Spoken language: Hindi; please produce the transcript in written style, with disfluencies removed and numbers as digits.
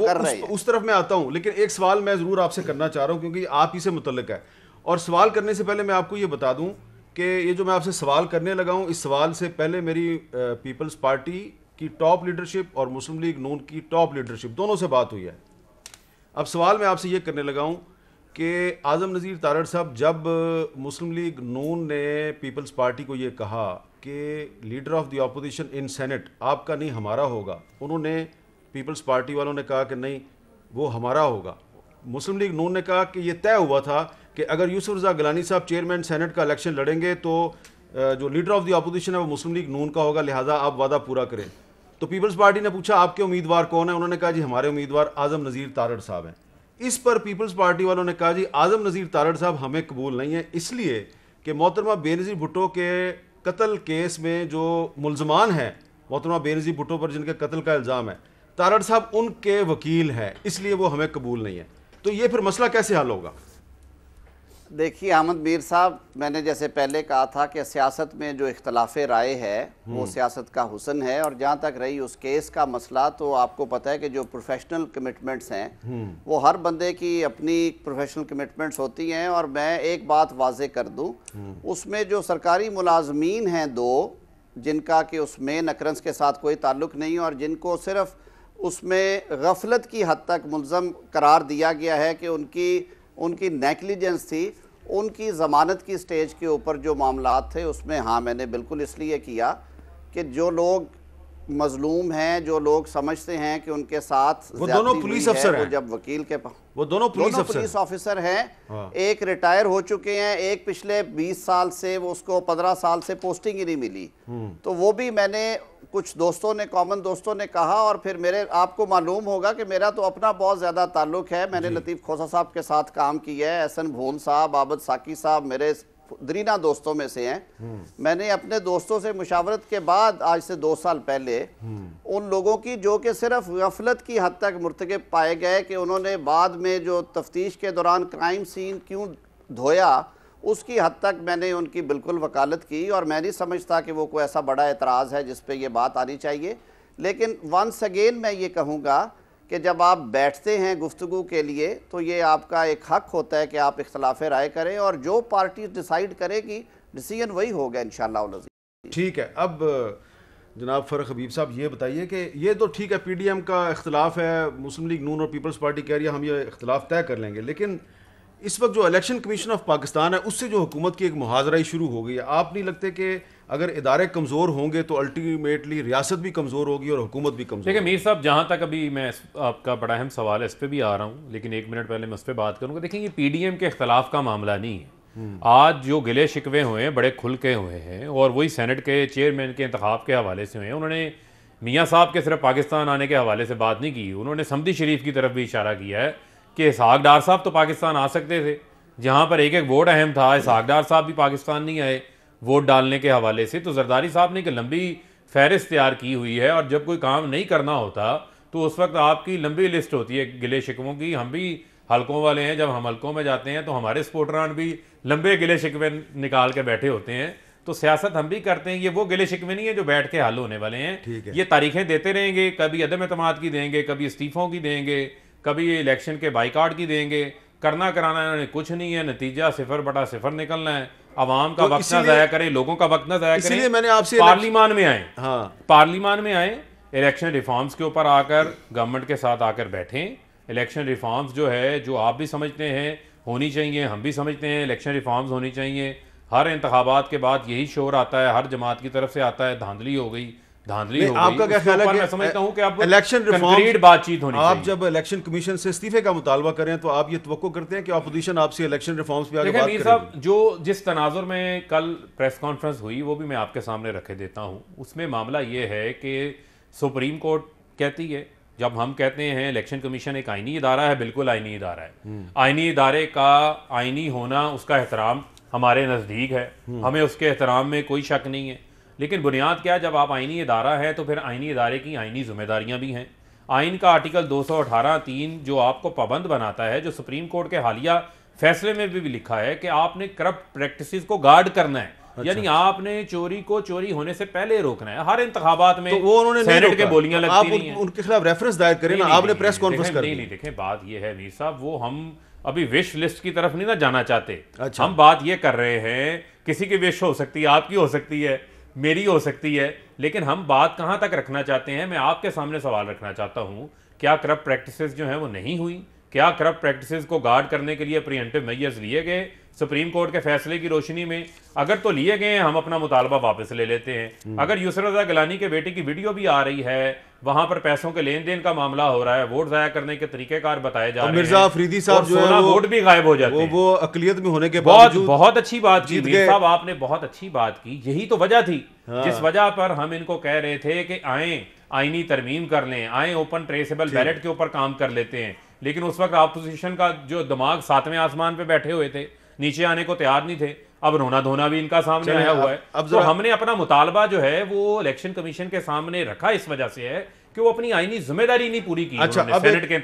कर रहे हैं। उस तरफ मैं आता हूं, लेकिन एक सवाल मैं जरूर आपसे करना चाह रहा हूं क्योंकि आप ही से मुतल्लिक है। और सवाल करने से पहले मैं आपको ये बता दूं कि ये जो मैं आपसे सवाल करने लगा हूं, इस सवाल से पहले मेरी पीपल्स पार्टी की टॉप लीडरशिप और मुस्लिम लीग नून की टॉप लीडरशिप दोनों से बात हुई है। अब सवाल मैं आपसे ये करने लगा हूं कि आज़म नज़ीर तारड़ साहब, जब मुस्लिम लीग नून ने पीपल्स पार्टी को ये कहा कि leader of the opposition in senate आपका नहीं हमारा होगा, उन्होंने पीपल्स पार्टी वालों ने कहा कि नहीं वो हमारा होगा। मुस्लिम लीग नून ने कहा कि ये तय हुआ था कि अगर यूसुफ रज़ा गिलानी साहब चेयरमैन सेनेट का इलेक्शन लड़ेंगे तो जो लीडर ऑफ द अपोजिशन है वो मुस्लिम लीग नून का होगा, लिहाजा आप वादा पूरा करें। तो पीपल्स पार्टी ने पूछा आपके उम्मीदवार कौन है, उन्होंने कहा जी हमारे उम्मीदवार आज़म नज़ीर तारड़ साहब हैं। इस पर पीपल्स पार्टी वालों ने कहा जी आज़म नज़ीर तारड़ साहब हमें कबूल नहीं है, इसलिए कि मोहतरमा बेनज़ीर भुट्टो के कत्ल केस में जो मुलजमान हैं, मोहतरमा बेनज़ीर भुट्टो पर जिनके कत्ल का इल्ज़ाम है, तारड़ साहब उनके वकील हैं, इसलिए वो हमें कबूल नहीं है। तो ये फिर मसला कैसे हल होगा? देखिए अहमद मीर साहब, मैंने जैसे पहले कहा था कि सियासत में जो इख्तलाफ राय है वो सियासत का हुस्न है। और जहाँ तक रही उस केस का मसला, तो आपको पता है कि जो प्रोफेशनल कमिटमेंट्स हैं वो हर बंदे की अपनी प्रोफेशनल कमिटमेंट्स होती हैं। और मैं एक बात वाजे कर दूं, उसमें जो सरकारी मुलाजमीन हैं दो, जिनका कि उस मेन अक्रंस के साथ कोई ताल्लुक़ नहीं और जिनको सिर्फ उसमें गफलत की हद तक मुल्ज़म करार दिया गया है कि उनकी नेग्लिजेंस थी, उनकी ज़मानत की स्टेज के ऊपर जो मामलात थे उसमें हाँ मैंने बिल्कुल इसलिए किया कि जो लोग मजलूम हैं, जो लोग समझते हैं कि उनके साथ वो दोनों पुलिस अफसर हैं, वो जब वकील के वो दोनों पुलिस ऑफिसर हैं। एक रिटायर हो चुके हैं, एक पिछले 20 साल से, वो उसको 15 साल से पोस्टिंग ही नहीं मिली। तो वो भी मैंने कुछ दोस्तों ने, कॉमन दोस्तों ने कहा, और फिर मेरे, आपको मालूम होगा कि मेरा तो अपना बहुत ज़्यादा ताल्लुक है। मैंने लतीफ़ खोसा साहब के साथ काम किया है, एहसन भून साहब, आबद साकी साहब मेरे दरीना दोस्तों में से हैं। मैंने अपने दोस्तों से मुशावरत के बाद आज से 2 साल पहले उन लोगों की जो कि सिर्फ गफलत की हद तक मुर्तकब पाए गए कि उन्होंने बाद में जो तफ्तीश के दौरान क्राइम सीन क्यों धोया, उसकी हद तक मैंने उनकी बिल्कुल वकालत की। और मैं नहीं समझता कि वो कोई ऐसा बड़ा एतराज़ है जिस पे ये बात आनी चाहिए। लेकिन वंस अगेन मैं ये कहूँगा कि जब आप बैठते हैं गुफ्तगू के लिए तो ये आपका एक हक होता है कि आप इख्तलाफ राय करें, और जो पार्टी डिसाइड करेगी डिसीजन वही होगा इंशाअल्लाह। ठीक है। अब जनाब फ़रख हबीब साहब ये बताइए कि ये तो ठीक है PDM का इख्तलाफ है, मुस्लिम लीग नून और पीपल्स पार्टी कह रही है हम ये इख्तलाफ तय कर लेंगे, लेकिन इस वक्त जो इलेक्शन कमीशन ऑफ पाकिस्तान है उससे जो हुकूमत की एक मुहाजराई शुरू हो गई है, आप नहीं लगते कि अगर इदारे कमज़ोर होंगे तो अल्टीमेटली रियासत भी कमज़ोर होगी और हुकूमत भी कमज़ोर? देखिए मीर साहब, जहाँ तक अभी मैं आपका बड़ा अहम सवाल है इस पर भी आ रहा हूँ, लेकिन 1 मिनट पहले मैं उस पर बात करूँगा। देखिए ये PDM के इख्तलाफ का मामला नहीं है। आज जो गिले शिकवे हुए हैं बड़े खुल के हुए हैं, और वही सेनेट के चेयरमैन के इंतखाब के हवाले से हुए हैं। उन्होंने मियाँ साहब के सिर्फ पाकिस्तान आने के हवाले से बात नहीं की, उन्होंने समदी शरीफ की तरफ भी इशारा किया है कि इसहाक डार साहब तो पाकिस्तान आ सकते थे, जहाँ पर एक एक वोट अहम था। इसहाक डार साहब भी पाकिस्तान नहीं आए वोट डालने के हवाले से। तो जरदारी साहब ने एक लंबी फहरिस्त तैयार की हुई है, और जब कोई काम नहीं करना होता तो उस वक्त आपकी लंबी लिस्ट होती है गिले शिकवों की। हम भी हलकों वाले हैं, जब हम हलकों में जाते हैं तो हमारे सपोर्टरान भी लंबे गिले शिकवे निकाल के बैठे होते हैं। तो सियासत हम भी करते हैं, ये वो गिले शिकवे नहीं है जो बैठ के हल होने वाले हैं। ये तारीखें देते रहेंगे, कभी अदम एतमाद की देंगे, कभी इस्तीफों की देंगे, कभी इलेक्शन के बाइकाट की देंगे। करना कराना इन्होंने कुछ नहीं है, नतीजा 0/0 निकलना है। अवाम का वक्त ना जाया करें, लोगों का वक्त ना जाया करें। मैंने आपसे पार्लिमान में आए, हाँ पार्लिमान में आए, इलेक्शन रिफॉर्म्स के ऊपर आकर गवर्नमेंट के साथ आकर बैठें। इलेक्शन रिफॉर्म्स जो है, जो आप भी समझते हैं होनी चाहिए, हम भी समझते हैं इलेक्शन रिफॉर्म्स होनी चाहिए। हर इंतखाबात के बाद यही शोर आता है, हर जमात की तरफ से आता है, धांधली हो गई, धांधली हो गई। आपका क्या ख्याल है कि मैं समझता हूं कि अब इलेक्शन कंक्रीट बातचीत होनी चाहिए। आप जब इलेक्शन कमीशन से इस्तीफे का मुतालबा करें तो आप ये तवक्को करते हैं कि अपोजिशन आपसे इलेक्शन रिफॉर्म्स पे आगे बात करेगी? साहब, जो जिस तनाजुर में कल प्रेस कॉन्फ्रेंस हुई वो भी मैं आपके सामने रखे देता हूं। उसमें मामला ये है कि सुप्रीम कोर्ट कहती है, जब हम कहते हैं इलेक्शन कमीशन एक आईनी इदारा है, बिल्कुल आईनी इदारा है। आईनी इदारे का आईनी होना, उसका एहतराम हमारे नज़दीक है, हमें उसके एहतराम में कोई शक नहीं है। लेकिन बुनियाद क्या है, जब आप आईनी इदारा है तो फिर आईनी इदारे की आईनी जिम्मेदारियां भी हैं। आइन का आर्टिकल 218(3) जो आपको पाबंद बनाता है, जो सुप्रीम कोर्ट के हालिया फैसले में भी लिखा है कि आपने करप्ट प्रैक्टिसेस को गार्ड करना है, यानी आपने चोरी को चोरी होने से पहले रोकना है। हर इंतखाबात में तो वो उन्होंने नहीं सेनेट के रोका। बोलियां तो लगती आप नहीं हैं। उनके खिलाफ रेफरेंस दायर करें ना, आपने प्रेस कॉन्फ्रेंस कर दी। नहीं, देखें बात ये है मीर साहब, वो हम अभी विश लिस्ट की तरफ नहीं ना जाना चाहते। अच्छा। हम बात ये कर रहे हैं, किसी की विश हो सकती है, आपकी हो सकती है, मेरी हो सकती है, लेकिन हम बात कहां तक रखना चाहते हैं। मैं आपके सामने सवाल रखना चाहता हूं, क्या करप्ट प्रैक्टिसेस जो हैं वो नहीं हुई? क्या करप्ट प्रैक्टिसेस को गार्ड करने के लिए प्रिवेंटिव मेजर्स लिए गए सुप्रीम कोर्ट के फैसले की रोशनी में? अगर तो लिए गए, हम अपना मुतालबा वापस ले लेते हैं। अगर यूसुफ रज़ा गिलानी के बेटे की वीडियो भी आ रही है, वहां पर पैसों के लेन देन का मामला हो रहा है, वोट जाया करने के तरीकेकार बताए जा रहे हैं, मिर्जा अफरीदी साहब जो है वो वोट भी गायब हो जाते हैं। वो अकलियत में होने के बहुत अच्छी बात की जीत मीर गए। साहब, आपने बहुत अच्छी बात की। यही तो वजह थी जिस वजह पर हम इनको कह रहे थे कि आए आईनी तरमीम कर लें, आए ओपन ट्रेसेबल बैलेट के ऊपर काम कर लेते हैं। लेकिन उस वक्त अपोजिशन का जो दिमाग 7वें आसमान पे बैठे हुए थे, नीचे आने को तैयार नहीं थे। अब रोना धोना भी इनका सामने आया हुआ है। तो हमने अपना मुतालबा जो है वो इलेक्शन कमीशन के सामने रखा, इस वजह से है कि वो अपनी आईनी जिम्मेदारी नहीं पूरी की। अच्छा, सेनेट के